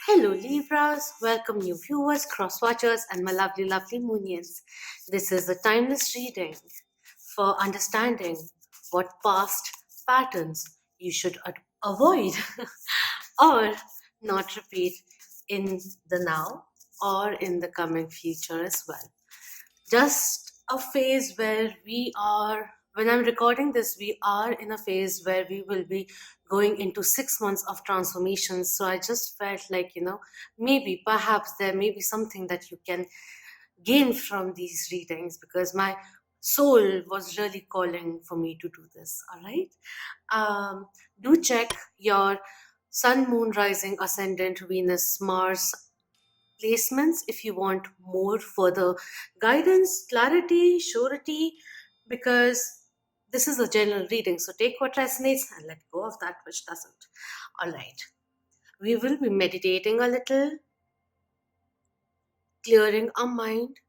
Hello Libras, welcome new viewers, cross-watchers and my lovely moonians. This is a timeless reading for understanding what past patterns you should avoid or not repeat in the now or in the coming future as well. Just a phase where when I'm recording this, we are in a phase where we will be going into 6 months of transformation. So I just felt like, maybe perhaps there may be something that you can gain from these readings because my soul was really calling for me to do this. All right. Do check your sun, moon, rising, ascendant, Venus, Mars placements if you want more further guidance, clarity, surety, because this is a general reading. So take what resonates and let go of that which doesn't. All right. We will be meditating a little, clearing our mind,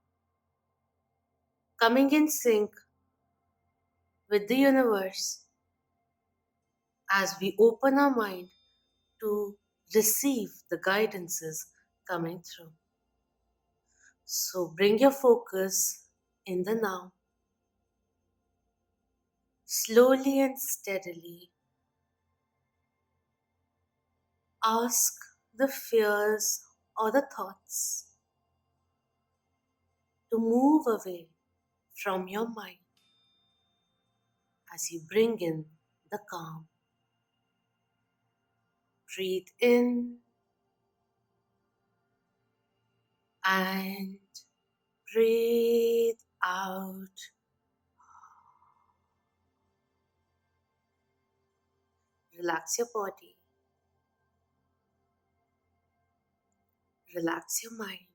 coming in sync with the universe as we open our mind to receive the guidances coming through. So bring your focus in the now. Slowly and steadily ask the fears or the thoughts to move away from your mind as you bring in the calm. Breathe in and breathe out. Relax your body. Relax your mind.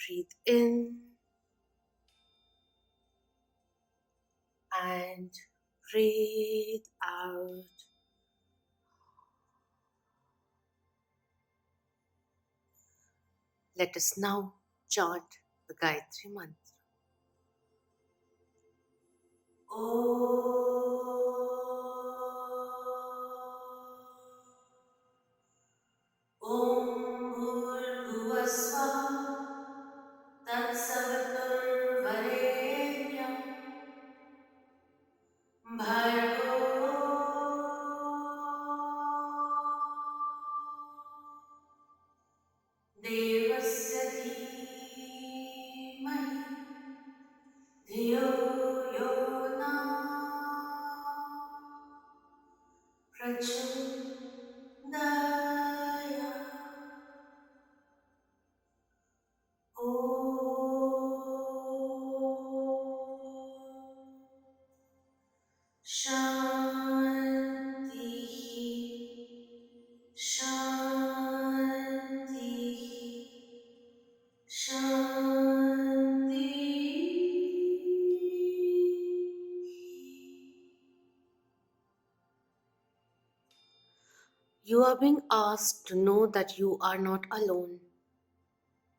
Breathe in and breathe out. Let us now chant the Gayatri Mantra. Om Bhurvasvaha Tatsaviturvarenyam Bhargo Devasya Dhimahi Dhiyo Yo Na Prachodaya. Shanti, Shanti, Shanti. You are being asked to know that you are not alone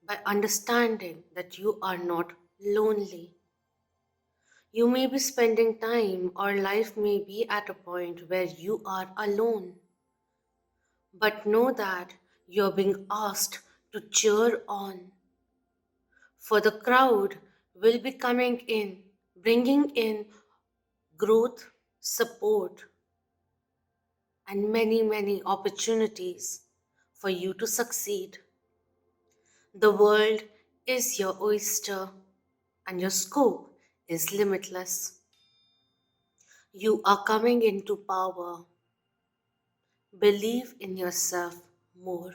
by understanding that you are not lonely. You may be spending time or life may be at a point where you are alone. But know that you're being asked to cheer on. For the crowd will be coming in, bringing in growth, support, and many opportunities for you to succeed. The world is your oyster and your scope is limitless. You are coming into power. Believe in yourself more.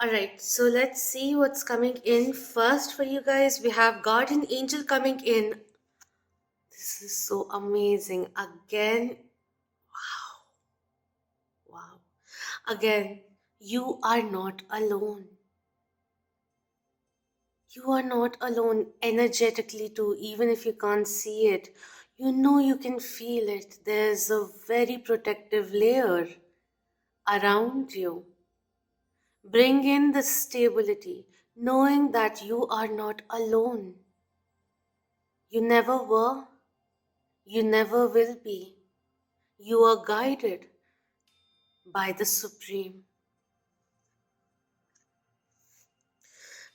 Alright, so let's see what's coming in first for you guys. We have Guardian Angel coming in. This is so amazing. Again, wow. Again, you are not alone. You are not alone energetically too, even if you can't see it. You know you can feel it. There's a very protective layer around you. Bring in the stability, knowing that you are not alone. You never were, you never will be. You are guided by the Supreme.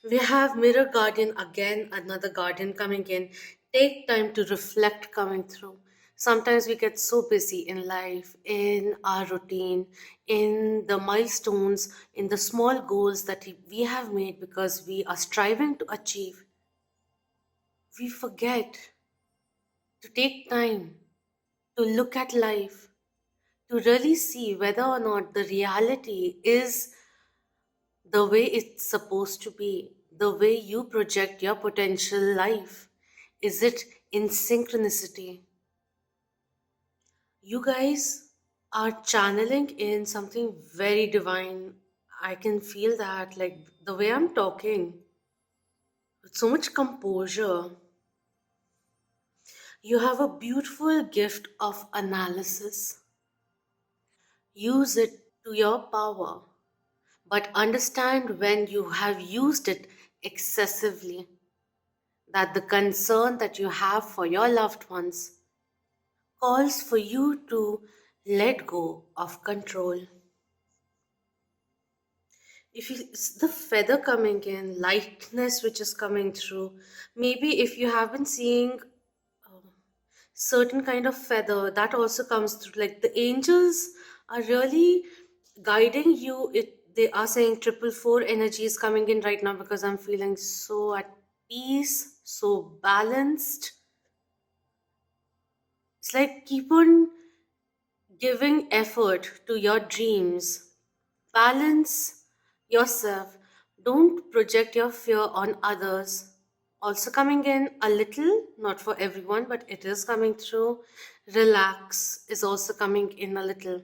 We have Mirror Guardian again, another guardian coming in. Take time to reflect coming through. Sometimes we get so busy in life, in our routine, in the milestones, in the small goals that we have made because we are striving to achieve. We forget to take time to look at life, to really see whether or not the reality is the way it's supposed to be, the way you project your potential life. Is it in synchronicity? You guys are channeling in something very divine. I can feel that, like the way I'm talking, with so much composure. You have a beautiful gift of analysis. Use it to your power, but understand when you have used it excessively, that the concern that you have for your loved ones calls for you to let go of control. If you, it's the feather coming in, lightness which is coming through, maybe if you have been seeing certain kind of feather that also comes through, like the angels are really guiding you. They are saying 444 energy is coming in right now because I'm feeling so at peace, so balanced. It's like keep on giving effort to your dreams. Balance yourself. Don't project your fear on others. Also, coming in a little, not for everyone, but it is coming through. Relax is also coming in a little.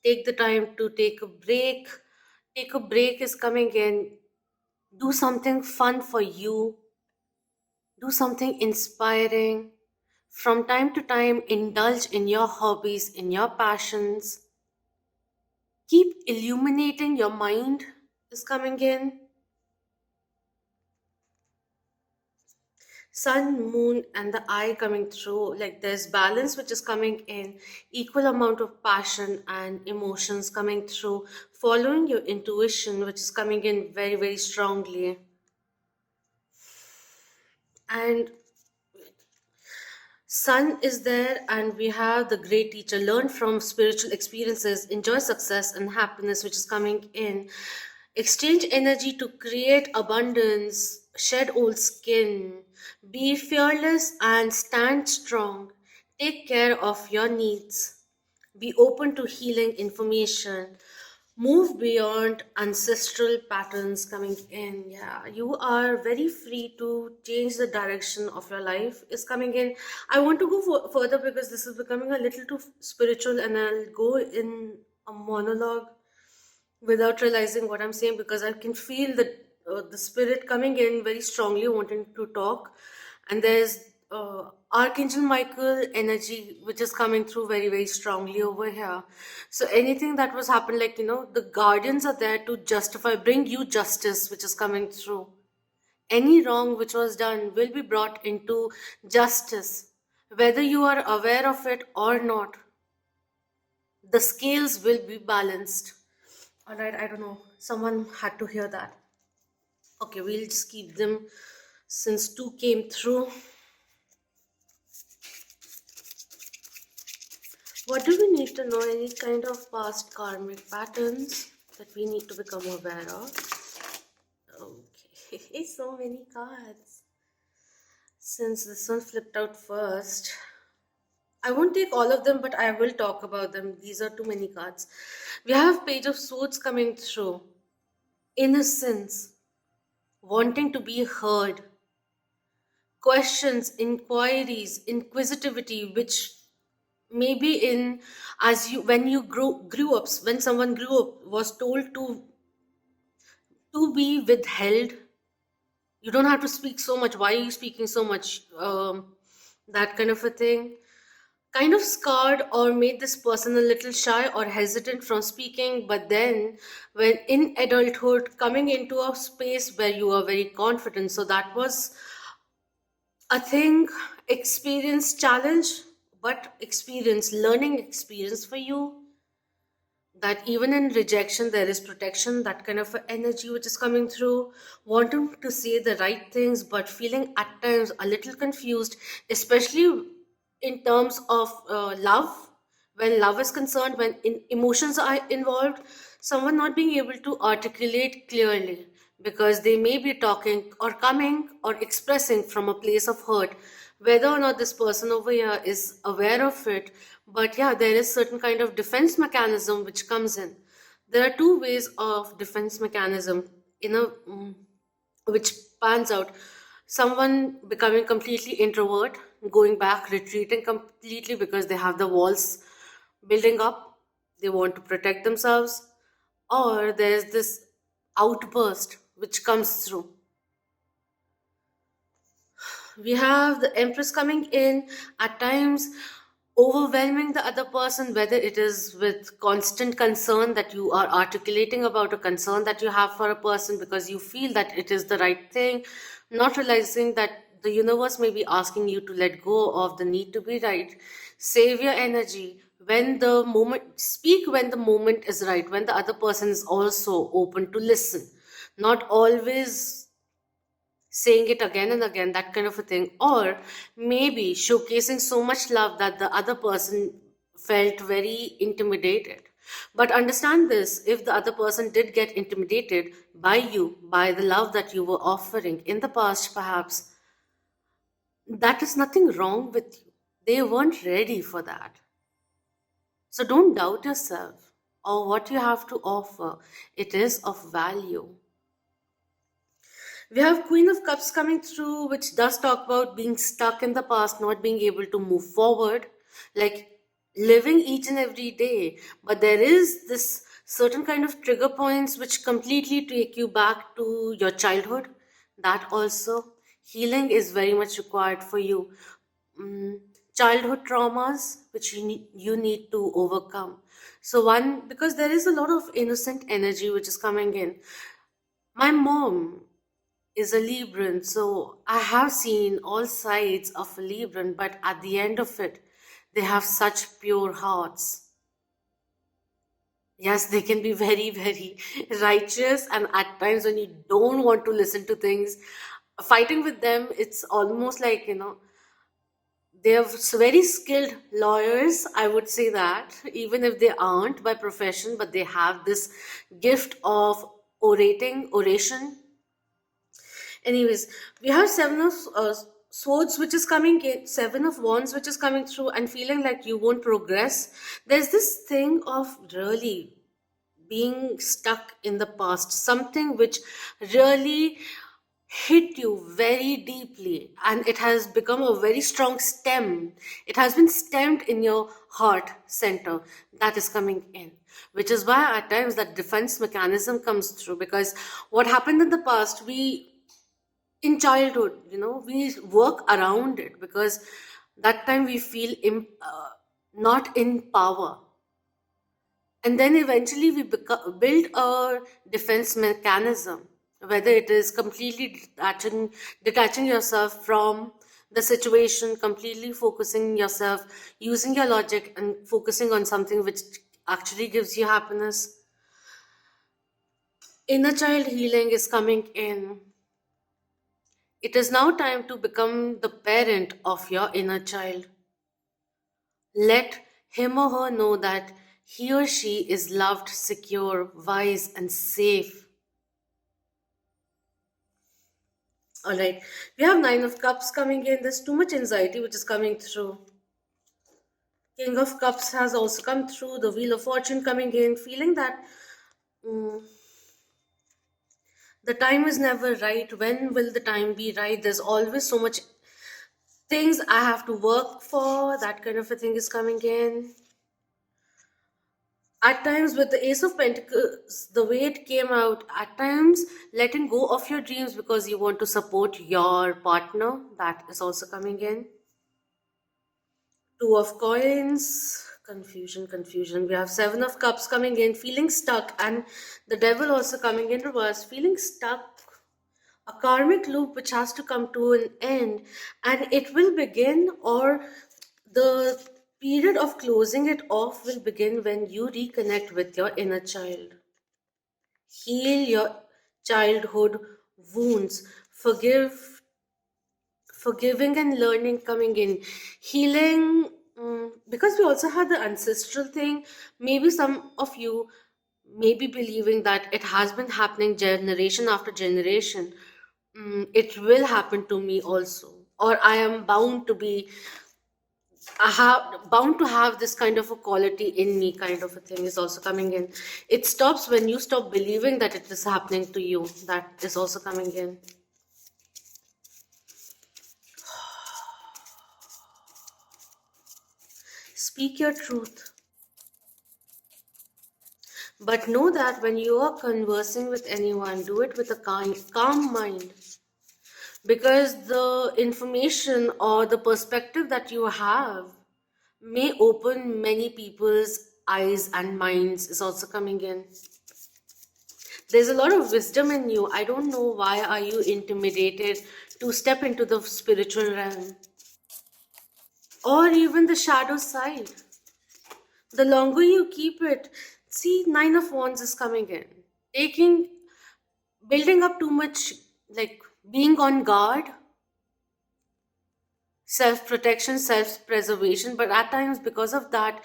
Take the time to take a break. Take a break is coming in. Do something fun for you. Do something inspiring. From time to time, indulge in your hobbies, in your passions. Keep illuminating your mind is coming in. Sun, moon, and the eye coming through. Like there's balance which is coming in, equal amount of passion and emotions coming through, following your intuition, which is coming in very, very strongly. And Sun is there, and we have the great teacher. Learn from spiritual experiences, enjoy success and happiness, which is coming in. Exchange energy to create abundance, shed old skin, be fearless and stand strong. Take care of your needs. Be open to healing information. Move beyond ancestral patterns coming in. Yeah, you are very free to change the direction of your life is coming in. I want to go further because this is becoming a little too spiritual, and I'll go in a monologue without realizing what I'm saying because I can feel the spirit coming in very strongly, wanting to talk. And there's Archangel Michael energy which is coming through very, very strongly over here. So anything that was happened, like, the guardians are there to justify, bring you justice, which is coming through. Any wrong which was done will be brought into justice, whether you are aware of it or not. The scales will be balanced. All right, I don't know. Someone had to hear that. Okay, we'll just keep them since two came through. What do we need to know? Any kind of past karmic patterns that we need to become aware of? Okay, so many cards. Since this one flipped out first, I won't take all of them, but I will talk about them. These are too many cards. We have Page of Swords coming through. Innocence, wanting to be heard, questions, inquiries, inquisitivity, which maybe in as you when you grew up, when someone grew up, was told to be withheld. You don't have to speak so much. Why are you speaking so much? That kind of a thing. Kind of scarred or made this person a little shy or hesitant from speaking. But then, when in adulthood, coming into a space where you are very confident, so that was a thing, experience, challenge, but experience, learning experience for you, that even in rejection there is protection, that kind of a energy which is coming through, wanting to say the right things but feeling at times a little confused, especially in terms of love. When love is concerned, when emotions are involved, someone not being able to articulate clearly because they may be talking or coming or expressing from a place of hurt, whether or not this person over here is aware of it. But yeah, there is certain kind of defense mechanism which comes in. There are two ways of defense mechanism in a which pans out: someone becoming completely introvert, going back, retreating completely because they have the walls building up, they want to protect themselves, or there's this outburst which comes through. We have the Empress coming in, at times overwhelming the other person, whether it is with constant concern that you are articulating about a concern that you have for a person because you feel that it is the right thing, not realizing that the universe may be asking you to let go of the need to be right. Save your energy when the moment, speak when the moment is right, when the other person is also open to listen, not always saying it again and again, that kind of a thing, or maybe showcasing so much love that the other person felt very intimidated. But understand this: if the other person did get intimidated by you, by the love that you were offering in the past, perhaps that is nothing wrong with you. They weren't ready for that. So don't doubt yourself or what you have to offer. It is of value. We have Queen of Cups coming through, which does talk about being stuck in the past, not being able to move forward, like living each and every day. But there is this certain kind of trigger points which completely take you back to your childhood. That also, healing is very much required for you. Mm, Childhood traumas which you need to overcome. So, one, because there is a lot of innocent energy which is coming in. My mom is a Libran, so I have seen all sides of a Libran, but at the end of it, they have such pure hearts. Yes, they can be very, very righteous, and at times when you don't want to listen to things, fighting with them, it's almost like, they're very skilled lawyers, I would say that, even if they aren't by profession, but they have this gift of oration. Anyways, we have seven of swords which is coming in, seven of wands which is coming through, and feeling like you won't progress. There's this thing of really being stuck in the past, something which really hit you very deeply, and it has become a very strong stem. It has been stemmed in your heart center, that is coming in, which is why at times that defense mechanism comes through. Because what happened in the past, we in childhood, we work around it because that time we feel not in power, and then eventually we build a defense mechanism, whether it is completely detaching yourself from the situation, completely focusing yourself, using your logic and focusing on something which actually gives you happiness. Inner child healing is coming in. It is now time to become the parent of your inner child. Let him or her know that he or she is loved, secure, wise, and safe. Alright, we have Nine of Cups coming in. There's too much anxiety which is coming through. King of Cups has also come through. The Wheel of Fortune coming in, feeling that mm, the time is never right. When will the time be right? There's always so much things I have to work for. That kind of a thing is coming in. At times, with the Ace of Pentacles, the way it came out, at times letting go of your dreams because you want to support your partner, that is also coming in. Two of Coins, confusion. We have Seven of Cups coming in, feeling stuck, and the Devil also coming in reverse, feeling stuck. A karmic loop which has to come to an end, and it will begin, or the period of closing it off will begin when you reconnect with your inner child. Heal your childhood wounds. Forgiving and learning coming in. Healing, because we also have the ancestral thing. Maybe some of you may be believing that it has been happening generation after generation. It will happen to me also. Or I am bound to have this kind of a quality in me, kind of a thing is also coming in. It stops when you stop believing that it is happening to you. That is also coming in. Speak your truth. But know that when you are conversing with anyone, do it with a calm mind. Because the information or the perspective that you have may open many people's eyes and minds is also coming in. There's a lot of wisdom in you. I don't know why are you intimidated to step into the spiritual realm or even the shadow side. The longer you keep it, see, Nine of Wands is coming in. Building up too much, like being on guard, self-protection, self-preservation, but at times because of that,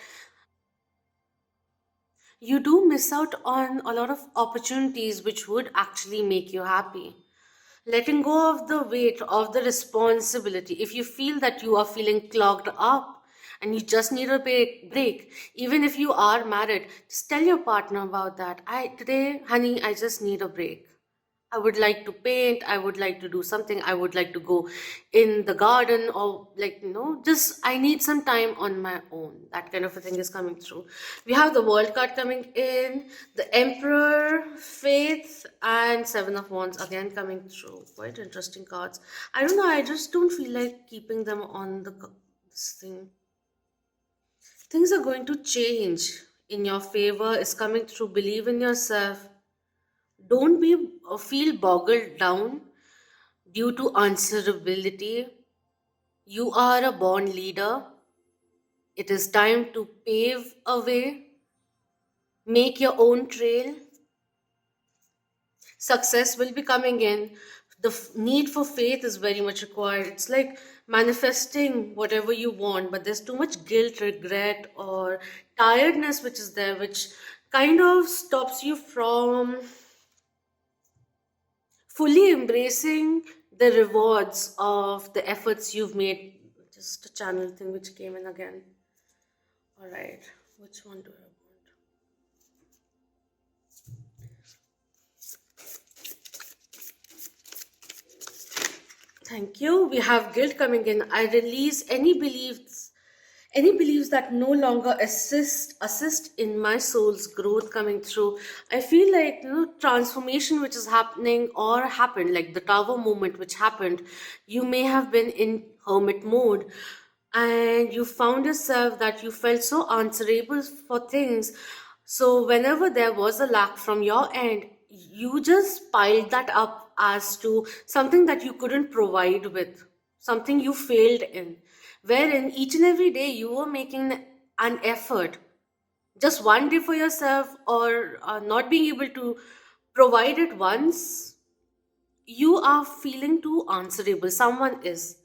you do miss out on a lot of opportunities which would actually make you happy. Letting go of the weight of the responsibility. If you feel that you are feeling clogged up and you just need a break, even if you are married, just tell your partner about that. Today, honey, I just need a break. I would like to paint, I would like to do something, I would like to go in the garden, or like, just I need some time on my own. That kind of a thing is coming through. We have the World card coming in, the Emperor, Faith, and Seven of Wands again coming through. Quite interesting cards. I don't know, I just don't feel like keeping them on this thing. Things are going to change in your favor is coming through. Believe in yourself. Don't feel boggled down due to answerability. You are a born leader. It is time to pave a way, make your own trail. Success will be coming in. The need for faith is very much required. It's like manifesting whatever you want, but there's too much guilt, regret, or tiredness which is there, which kind of stops you from fully embracing the rewards of the efforts you've made. Just a channel thing which came in again. All right, which one do I want? Thank you. We have guilt coming in. I release any beliefs that no longer assist in my soul's growth coming through. I feel like transformation which is happening or happened, like the tower moment which happened. You may have been in hermit mode and you found yourself that you felt so answerable for things. So whenever there was a lack from your end, you just piled that up as to something that you couldn't provide with, something you failed in, wherein each and every day you were making an effort, just one day for yourself, or not being able to provide it once, you are feeling too answerable. Someone is.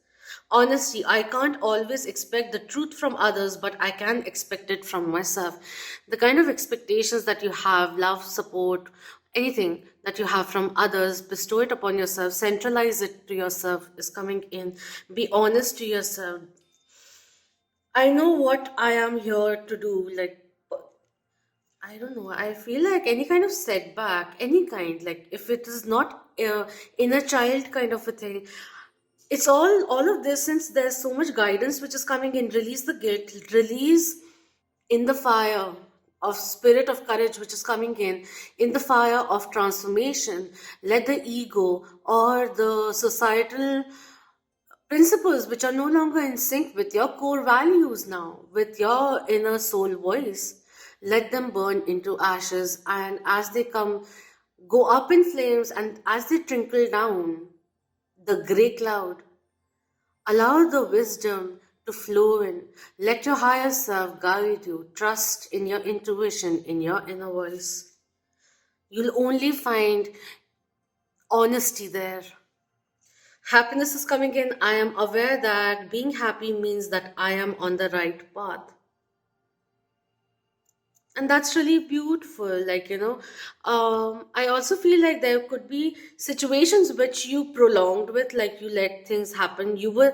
Honesty, I can't always expect the truth from others, but I can expect it from myself. The kind of expectations that you have, love, support, anything that you have from others, bestow it upon yourself, centralize it to yourself is coming in. Be honest to yourself. I know what I am here to do. Like, I don't know. I feel like any kind of setback, any kind, like if it is not inner child kind of a thing, it's all of this. Since there's so much guidance which is coming in, release the guilt, release in the fire of spirit of courage which is coming in the fire of transformation. Let the ego or the societal principles which are no longer in sync with your core values now, with your inner soul voice, let them burn into ashes, and as they go up in flames, and as they trickle down the gray cloud, allow the wisdom to flow in. Let your higher self guide you. Trust in your intuition, in your inner voice. You'll only find honesty there. Happiness is coming in. I am aware that being happy means that I am on the right path. And that's really beautiful. I also feel like there could be situations which you prolonged with, like you let things happen. You were,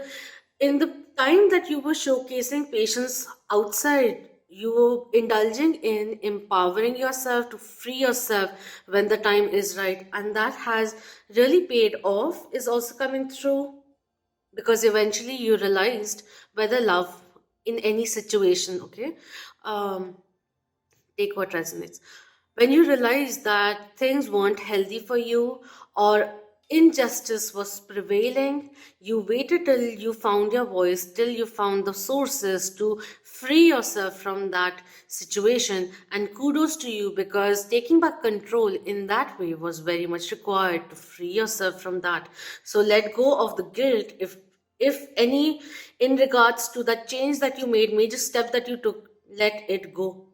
in the time that you were showcasing patience outside, you were indulging in empowering yourself to free yourself when the time is right. And that has really paid off, is also coming through, because eventually you realized whether love in any situation, okay? Um, Take what resonates. When you realize that things weren't healthy for you, or injustice was prevailing, you waited till you found your voice, till you found the sources to free yourself from that situation. And kudos to you, because taking back control in that way was very much required to free yourself from that. So let go of the guilt, if any, in regards to that change that you made, major step that you took. Let it go.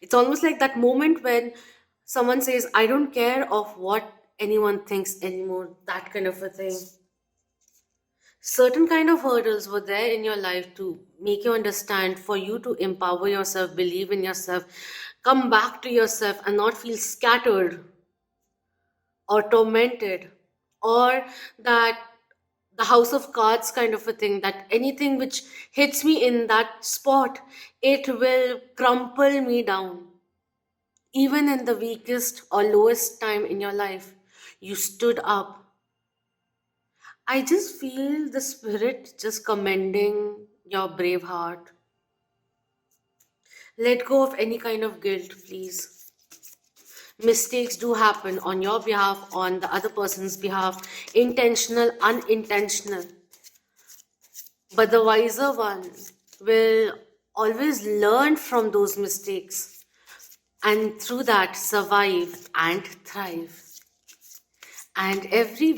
It's almost like that moment when someone says, I don't care of what anyone thinks anymore, that kind of a thing. Certain kind of hurdles were there in your life to make you understand, for you to empower yourself, believe in yourself, come back to yourself and not feel scattered or tormented, or that the house of cards kind of a thing, that anything which hits me in that spot, it will crumple me down. Even in the weakest or lowest time in your life, you stood up. I just feel the spirit just commending your brave heart. Let go of any kind of guilt, please. Mistakes do happen on your behalf, on the other person's behalf, intentional, unintentional. But the wiser one will always learn from those mistakes, and through that survive and thrive. And every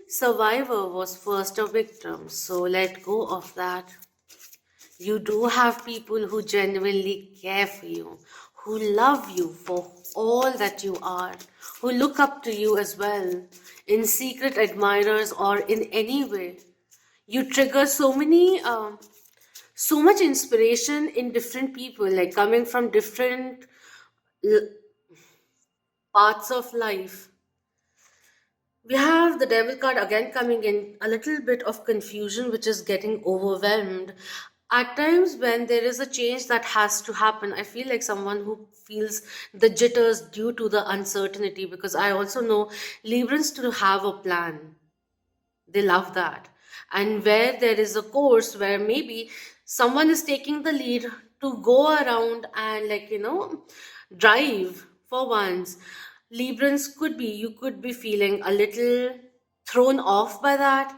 survivor was first a victim. So let go of that. You do have people who genuinely care for you, who love you for all that you are, who look up to you as well, in secret admirers or in any way. You trigger so much inspiration in different people, like coming from different parts of life. We have the devil card again coming in, a little bit of confusion, which is getting overwhelmed. At times, when there is a change that has to happen, I feel like someone who feels the jitters due to the uncertainty, because I also know Librans to have a plan. They love that. And where there is a course where maybe someone is taking the lead to go around and, drive for once. Librans you could be feeling a little thrown off by that.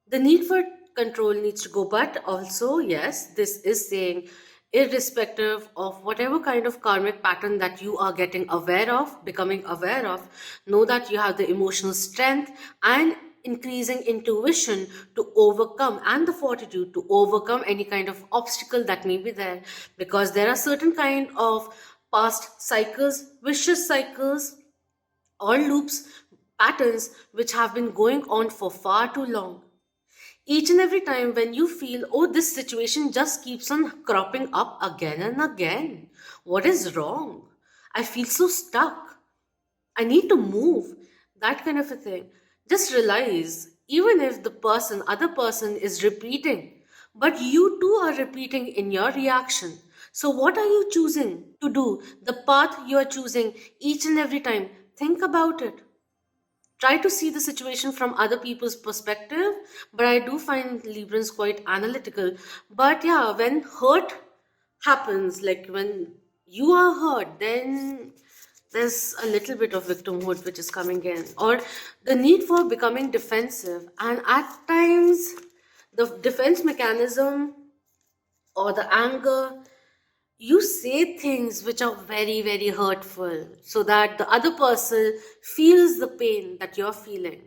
The need for control needs to go, but also, yes, this is saying, irrespective of whatever kind of karmic pattern that you are getting aware of, becoming aware of, know that you have the emotional strength and increasing intuition to overcome, and the fortitude to overcome any kind of obstacle that may be there, because there are certain kind of past cycles, vicious cycles, or loops, patterns which have been going on for far too long. Each and every time when you feel, oh, this situation just keeps on cropping up again and again. What is wrong? I feel so stuck. I need to move. That kind of a thing. Just realize, even if other person is repeating, but you too are repeating in your reaction. So what are you choosing to do? The path you are choosing each and every time. Think about it. Try to see the situation from other people's perspective, but I do find Librans quite analytical. But yeah, when hurt happens, like when you are hurt, then there's a little bit of victimhood which is coming in, or the need for becoming defensive. And at times, the defense mechanism or the anger, you say things which are very, very hurtful so that the other person feels the pain that you're feeling.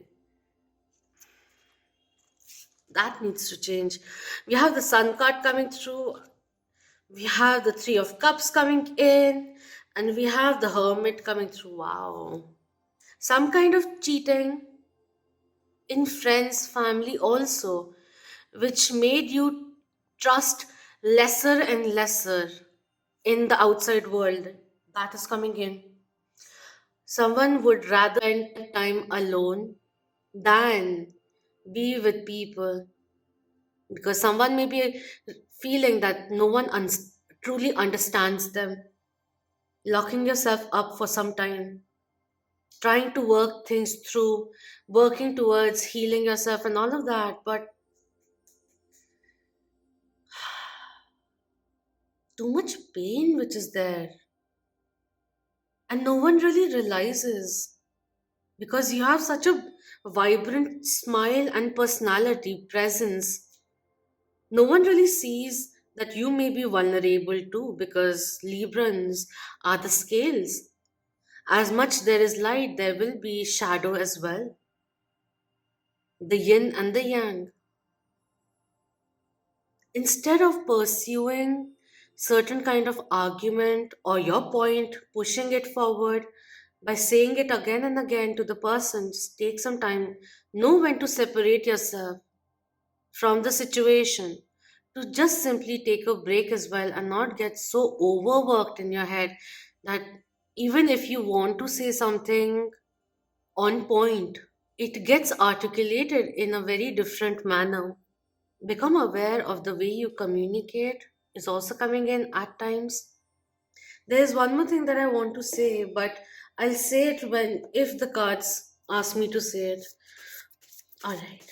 That needs to change. We have the Sun card coming through, we have the Three of Cups coming in, and we have the Hermit coming through. Wow. Some kind of cheating in friends, family also, which made you trust lesser and lesser in the outside world. That is coming in. Someone would rather spend time alone than be with people, because someone may be feeling that no one truly understands them, locking yourself up for some time, trying to work things through, working towards healing yourself and all of that, but too much pain which is there, and no one really realizes, because you have such a vibrant smile and personality presence. No one really sees that you may be vulnerable too, because Librans are the scales. As much there is light, there will be shadow as well. The yin and the yang. Instead of pursuing certain kind of argument or your point, pushing it forward by saying it again and again to the person, just take some time. Know when to separate yourself from the situation, to just simply take a break as well and not get so overworked in your head that even if you want to say something on point, it gets articulated in a very different manner. Become aware of the way you communicate is also coming in at times. There's one more thing that I want to say, but I'll say it when if the cards ask me to say it. All right.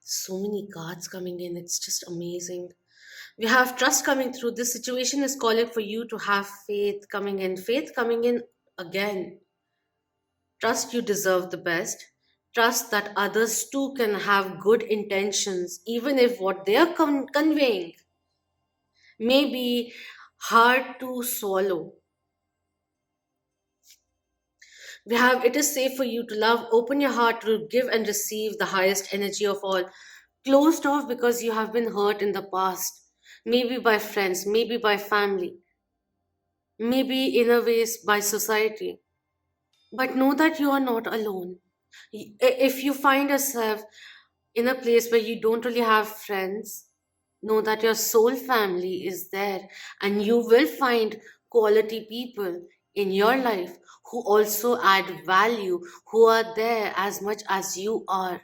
So many cards coming in, it's just amazing. We have trust coming through. This situation is calling for you to have faith coming in. Faith coming in again. Trust you deserve the best. Trust that others too can have good intentions, even if what they are conveying may be hard to swallow. We have it is safe for you to love, open your heart to give and receive the highest energy of all. Closed off because you have been hurt in the past, maybe by friends, maybe by family, maybe in a ways by society. But know that you are not alone. If you find yourself in a place where you don't really have friends, know that your soul family is there, and you will find quality people in your life who also add value, who are there as much as you are,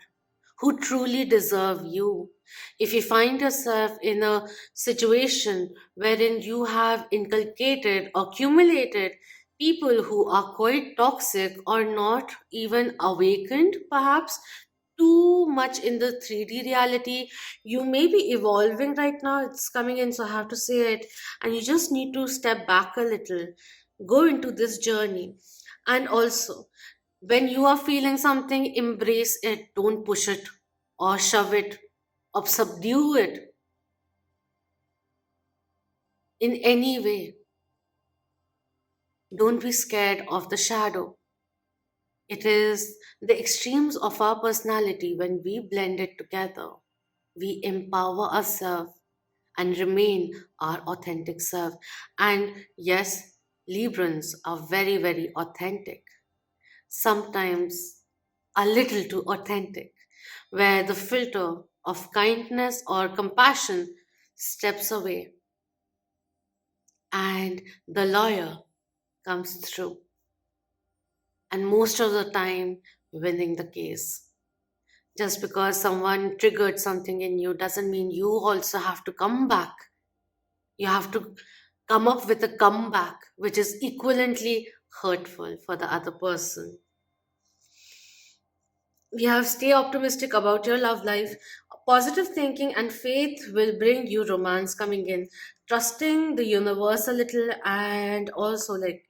who truly deserve you. If you find yourself in a situation wherein you have inculcated, accumulated people who are quite toxic or not even awakened, perhaps too much in the 3D reality, you may be evolving right now. It's coming in, so I have to say it. And you just need to step back a little, go into this journey. And also, when you are feeling something, embrace it. Don't push it or shove it or subdue it in any way. Don't be scared of the shadow. It is the extremes of our personality when we blend it together. We empower ourselves and remain our authentic self. And yes, Librans are very, very authentic. Sometimes a little too authentic, where the filter of kindness or compassion steps away and the lawyer comes through, and most of the time winning the case. Just because someone triggered something in you doesn't mean you also have to come back. You have to come up with a comeback which is equivalently hurtful for the other person. We have stay optimistic about your love life. Positive thinking and faith will bring you romance coming in. Trusting the universe a little, and also like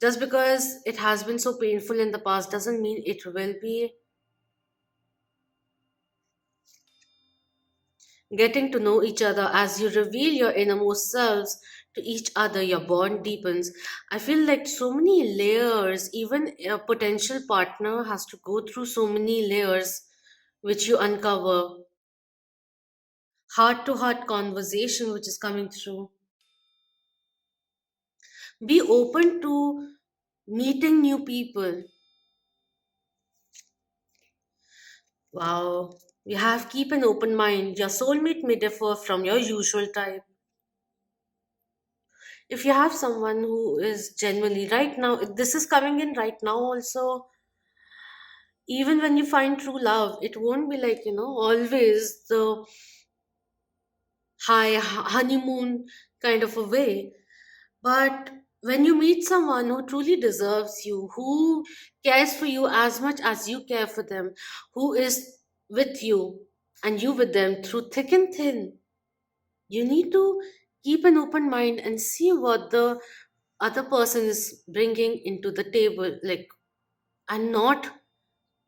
just because it has been so painful in the past doesn't mean it will be. getting to know each other as you reveal your innermost selves to each other, your bond deepens. I feel like so many layers, even a potential partner has to go through so many layers which you uncover, heart to heart conversation which is coming through. Be open to meeting new people. Wow. You have keep an open mind. Your soulmate may differ from your usual type. If you have someone who is genuinely right now, if this is coming in right now also, even when you find true love, it won't be like, always the honeymoon kind of a way. But when you meet someone who truly deserves you, who cares for you as much as you care for them, who is with you and you with them through thick and thin, you need to keep an open mind and see what the other person is bringing into the table, like, and not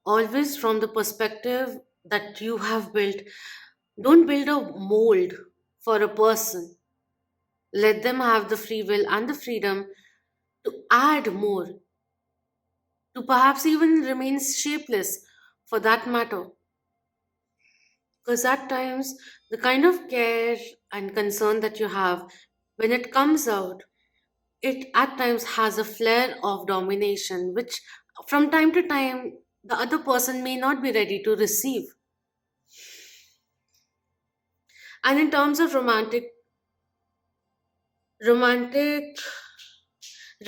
always from the perspective that you have built. Don't build a mold for a person. Let them have the free will and the freedom to add more, to perhaps even remain shapeless for that matter. Because at times, the kind of care and concern that you have, when it comes out, it at times has a flare of domination, which from time to time the other person may not be ready to receive. And in terms of romantic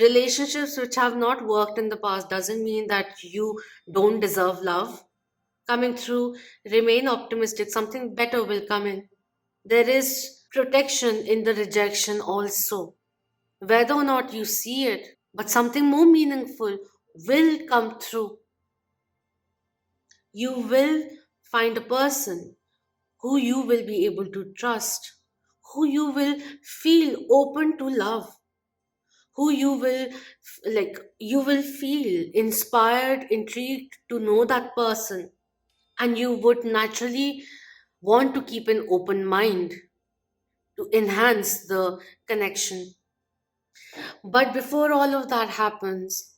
relationships which have not worked in the past doesn't mean that you don't deserve love coming through. Remain optimistic, something better will come in. There is protection in the rejection also, whether or not you see it, but something more meaningful will come through. You will find a person who you will be able to trust, who you will feel open to love, who you will you will feel inspired, intrigued to know that person, and you would naturally want to keep an open mind to enhance the connection. But before all of that happens,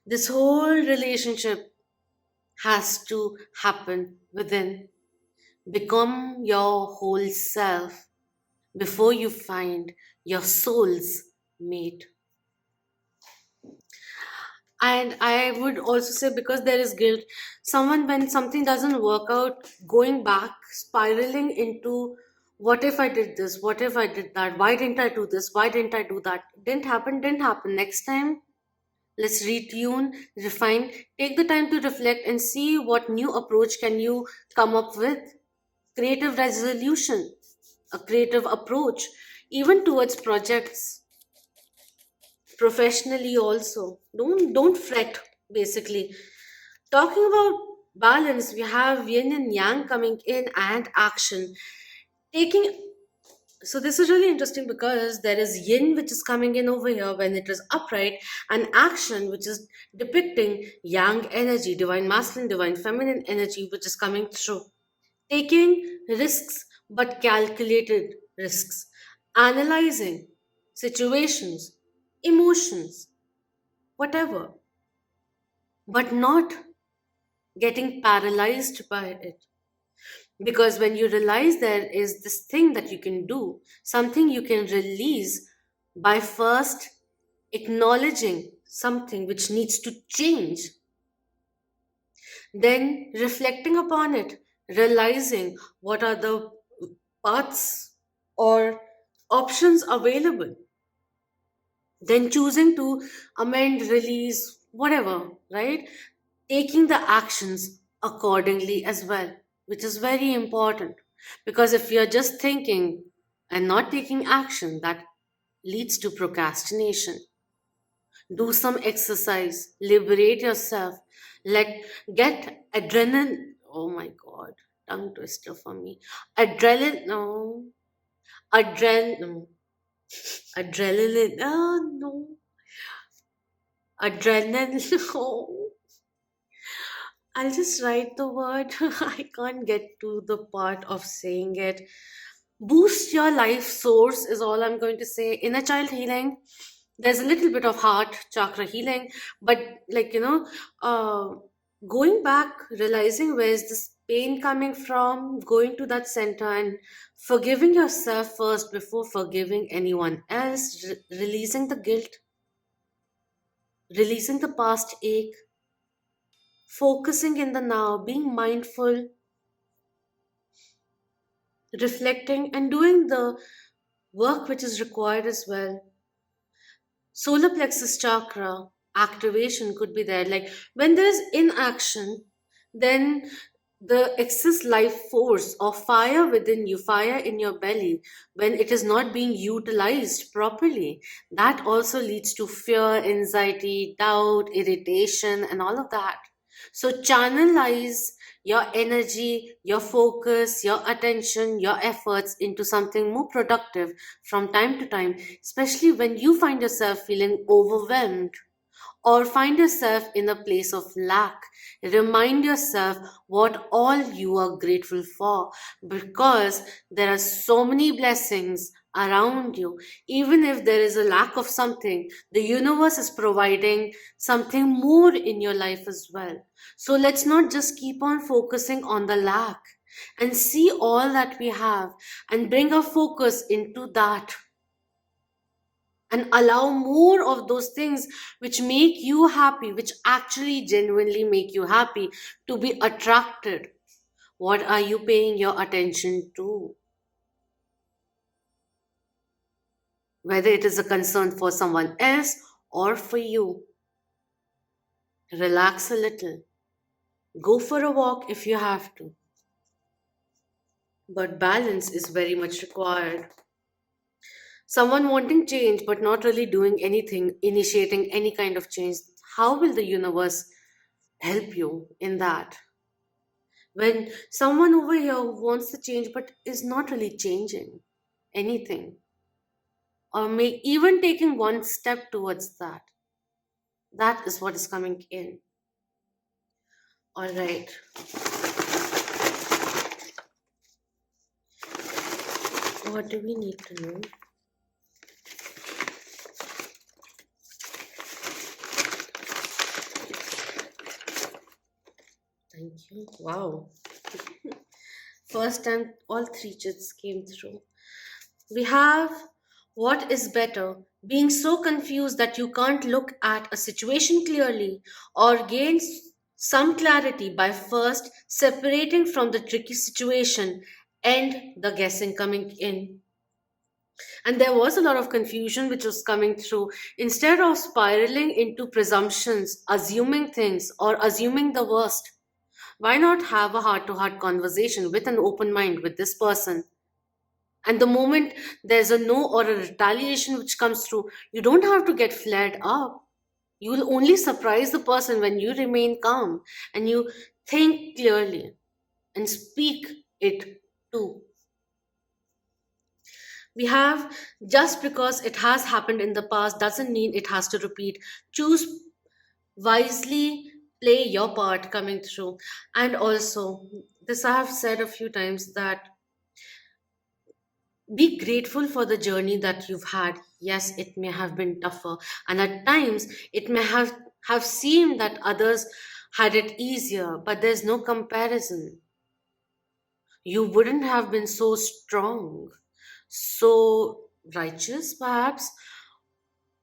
this whole relationship has to happen within. Become your whole self before you find your soul's mate. And I would also say, because there is guilt, someone, when something doesn't work out, going back, spiraling into, what if I did this, what if I did that, why didn't I do this, why didn't I do that, didn't happen, next time let's retune, refine, take the time to reflect and see what new approach can you come up with. Creative resolution, a creative approach, even towards projects, professionally also. Don't fret, basically. Talking about balance, we have yin and yang coming in and action. Taking So this is really interesting because there is yin which is coming in over here when it is upright, and action which is depicting yang energy, divine masculine, divine feminine energy which is coming through. Taking risks, but calculated risks. Analyzing situations, emotions, whatever, but not getting paralyzed by it. Because when you realize there is this thing that you can do, something you can release by first acknowledging something which needs to change, then reflecting upon it, realizing what are the paths or options available, then choosing to amend, release, whatever, right? Taking the actions accordingly as well, which is very important. Because if you're just thinking and not taking action, that leads to procrastination. Do some exercise, liberate yourself, let get adrenaline. Oh my god, tongue twister for me. Adrenaline, no, no. Adrenaline, oh no, adrenaline. Oh. I'll just write the word. I can't get to the part of saying it. Boost your life source is all I'm going to say. Inner child healing, there's a little bit of heart chakra healing, but like, uh, going back, realizing where is this pain coming from, going to that center and forgiving yourself first before forgiving anyone else, releasing the guilt, releasing the past ache, focusing in the now, being mindful, reflecting, and doing the work which is required as well. Solar plexus chakra activation could be there. Like when there's inaction, then the excess life force or fire within you, fire in your belly, when it is not being utilized properly, that also leads to fear, anxiety, doubt, irritation, and all of that. So channelize your energy, your focus, your attention, your efforts into something more productive from time to time, especially when you find yourself feeling overwhelmed or find yourself in a place of lack. Remind yourself what all you are grateful for, because there are so many blessings around you. Even if there is a lack of something, the universe is providing something more in your life as well. So let's not just keep on focusing on the lack and see all that we have and bring our focus into that and allow more of those things which make you happy, which actually genuinely make you happy, to be attracted. What are you paying your attention to? Whether it is a concern for someone else or for you, relax a little. Go for a walk if you have to. But balance is very much required. Someone wanting change but not really doing anything, initiating any kind of change, how will the universe help you in that? When someone over here wants to change but is not really changing anything, or may even taking one step towards that, that is what is coming in. All right, what do we need to know? Thank you. Wow. First time all three chits came through. We have, what is better, being so confused that you can't look at a situation clearly, or gain some clarity by first separating from the tricky situation and the guessing coming in. And there was a lot of confusion which was coming through. Instead of spiraling into presumptions, assuming things, or assuming the worst, why not have a heart to heart conversation with an open mind with this person? And the moment there's a no or a retaliation which comes through, you don't have to get flared up. You will only surprise the person when you remain calm and you think clearly and speak it too. We have, just because it has happened in the past doesn't mean it has to repeat. Choose wisely, play your part coming through. And also, this I have said a few times, that be grateful for the journey that you've had. Yes, it may have been tougher, and at times it may have seemed that others had it easier, but there's no comparison. You wouldn't have been so strong, so righteous perhaps,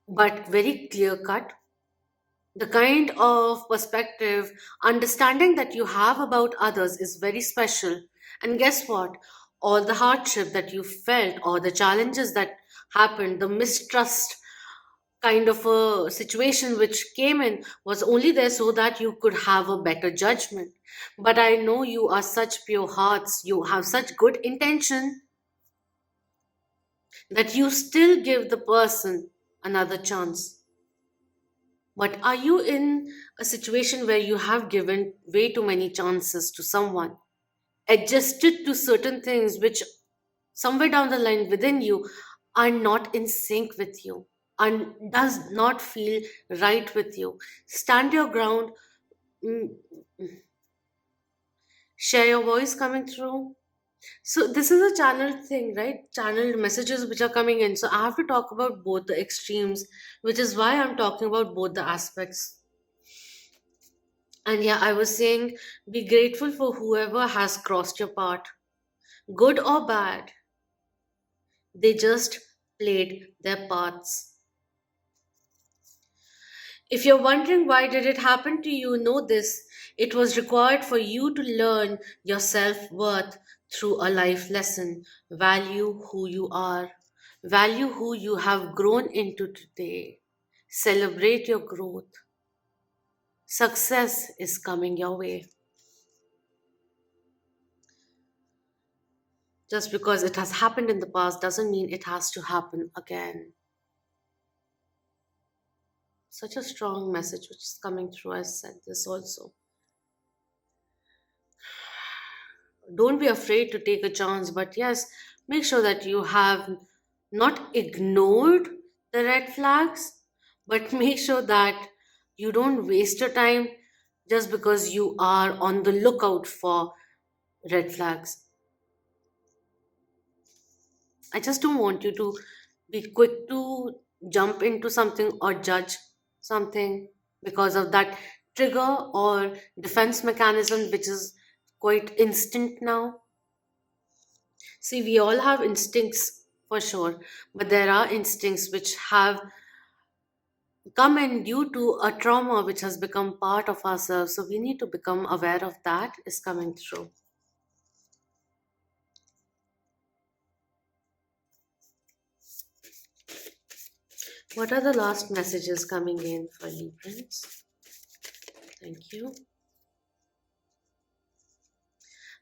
but very clear cut. The kind of perspective, understanding that you have about others is very special. And guess what? All the hardship that you felt, or the challenges that happened, the mistrust kind of a situation which came in, was only there so that you could have a better judgment. But I know you are such pure hearts, you have such good intention, that you still give the person another chance. But are you in a situation where you have given way too many chances to someone, adjusted to certain things which somewhere down the line within you are not in sync with you and does not feel right with you? Stand your ground. mm, Share your voice coming through. So this is a channeled thing, right? Channeled messages which are coming in. So I have to talk about both the extremes, which is why I'm talking about both the aspects. And yeah, I was saying be grateful for whoever has crossed your path, good or bad. They just played their parts. If you're wondering why did it happen to you, know this. It was required for you to learn your self-worth through a life lesson. Value who you are. Value who you have grown into today. Celebrate your growth. Success is coming your way. Just because it has happened in the past doesn't mean it has to happen again. Such a strong message which is coming through. I said this also. Don't be afraid to take a chance, but yes, make sure that you have not ignored the red flags, but make sure that you don't waste your time just because you are on the lookout for red flags. I just don't want you to be quick to jump into something or judge something because of that trigger or defense mechanism, which is quite instant now. See, we all have instincts for sure, but there are instincts which have come in due to a trauma which has become part of ourselves. So we need to become aware of that is coming through. What are the last messages coming in for Librans? Thank you.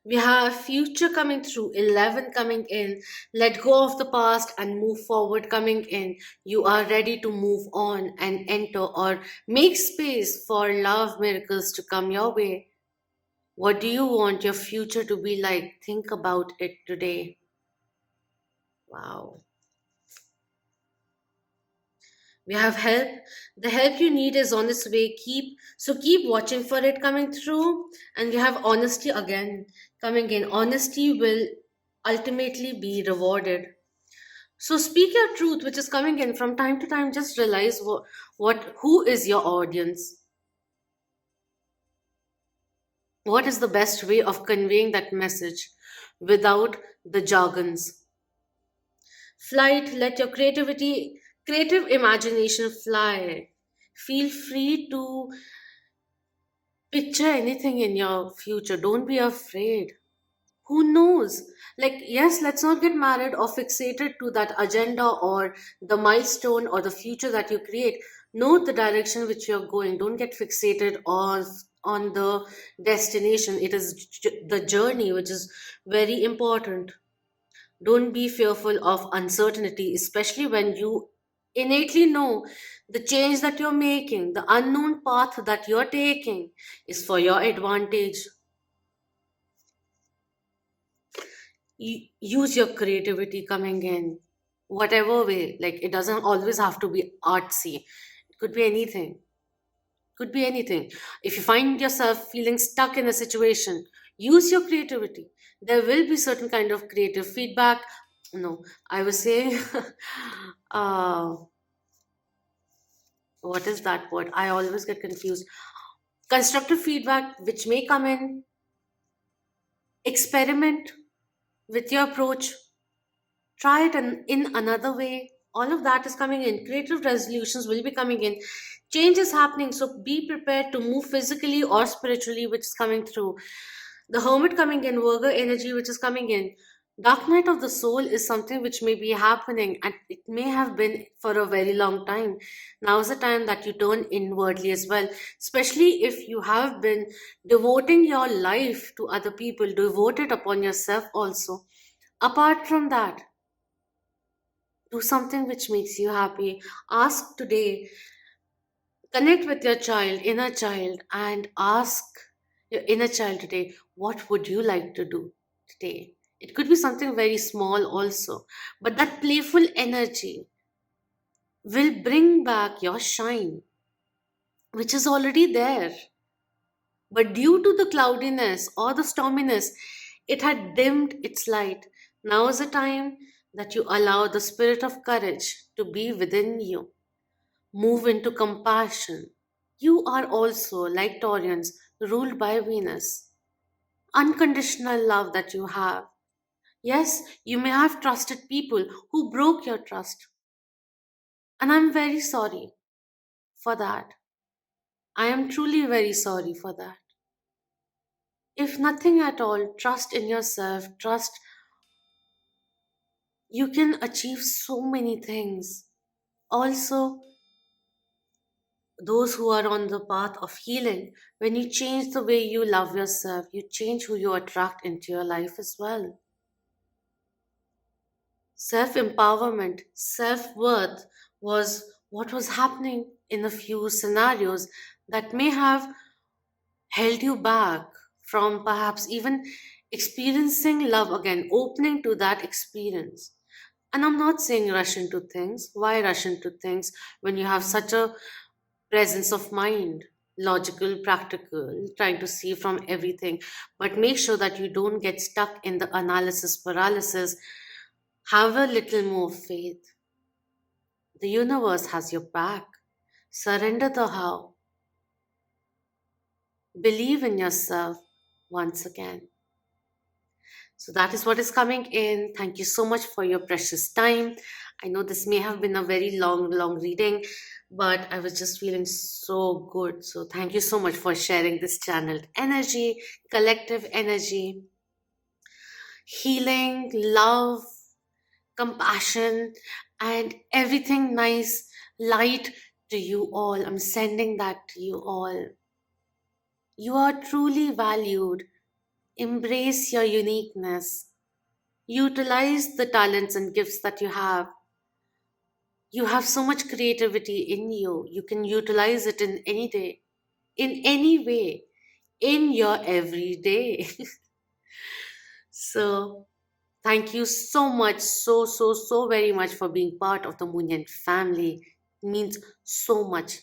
We have future coming through, 11 coming in, let go of the past and move forward coming in. You are ready to move on and enter or make space for love miracles to come your way. What do you want your future to be like? Think about it today. Wow. We have help. The help you need is on its way. Keep watching for it coming through. And we have honesty again coming in. Honesty will ultimately be rewarded. So speak your truth, which is coming in from time to time. Just realize who is your audience. What is the best way of conveying that message without the jargons? Flight, let your creative imagination fly. Feel free to picture anything in your future. Don't be afraid. Who knows? Like, yes, let's not get married or fixated to that agenda or the milestone or the future that you create. Know the direction which you're going. Don't get fixated on the destination. It is the journey which is very important. Don't be fearful of uncertainty, especially when you innately know the change that you're making, the unknown path that you're taking is for your advantage. Use your creativity coming in whatever way. Like, it doesn't always have to be artsy, it could be anything. Could be anything. If you find yourself feeling stuck in a situation, use your creativity. There will be certain kind of creative feedback. No, I was saying, uh, what is that word? I always get confused. Constructive feedback, which may come in. Experiment with your approach. Try it in another way. All of that is coming in. Creative resolutions will be coming in. Change is happening, so be prepared to move physically or spiritually, which is coming through. The hermit coming in, Virgo energy, which is coming in. Dark night of the soul is something which may be happening, and it may have been for a very long time. Now is the time that you turn inwardly as well, especially if you have been devoting your life to other people, devote it upon yourself also. Apart from that, do something which makes you happy. Ask today, connect with your child, inner child, and ask your inner child today, what would you like to do today? It could be something very small also, but that playful energy will bring back your shine, which is already there. But due to the cloudiness or the storminess, it had dimmed its light. Now is the time that you allow the spirit of courage to be within you. Move into compassion. You are also, like Taurians, ruled by Venus. Unconditional love that you have. Yes, you may have trusted people who broke your trust. And I'm very sorry for that. I am truly very sorry for that. If nothing at all, trust in yourself, trust you can achieve so many things. Also, those who are on the path of healing, when you change the way you love yourself, you change who you attract into your life as well. Self empowerment, self worth was what was happening in a few scenarios that may have held you back from perhaps even experiencing love again, opening to that experience. And I'm not saying rush into things. Why rush into things when you have such a presence of mind? Logical, practical, trying to see from everything. But make sure that you don't get stuck in the analysis paralysis. Have a little more faith. The universe has your back. Surrender the how. Believe in yourself once again. So that is what is coming in. Thank you so much for your precious time. I know this may have been a very long reading, but I was just feeling so good. So thank you so much for sharing this channeled energy, collective energy, healing, love, compassion, and everything nice, light to you all. I'm sending that to you all. You are truly valued. Embrace your uniqueness. Utilize the talents and gifts that you have. You have so much creativity in you. You can utilize it in any day, in any way, in your everyday. So, thank you so much, so very much for being part of the Munyan family. It means so much.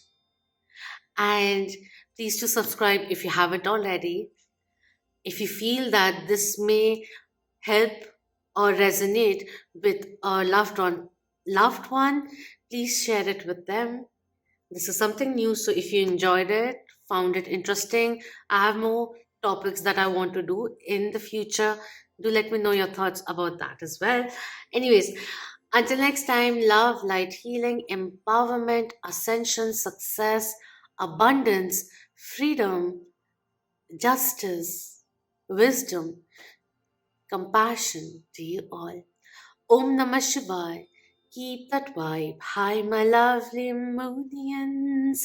And please to subscribe if you haven't already. If you feel that this may help or resonate with a loved one, please share it with them. This is something new, so if you enjoyed it, found it interesting, I have more topics that I want to do in the future. Do let me know your thoughts about that as well. Anyways, until next time, love, light, healing, empowerment, ascension, success, abundance, freedom, justice, wisdom, compassion to you all. Om Namah Shivaya. Keep that vibe high, my lovely Moonians.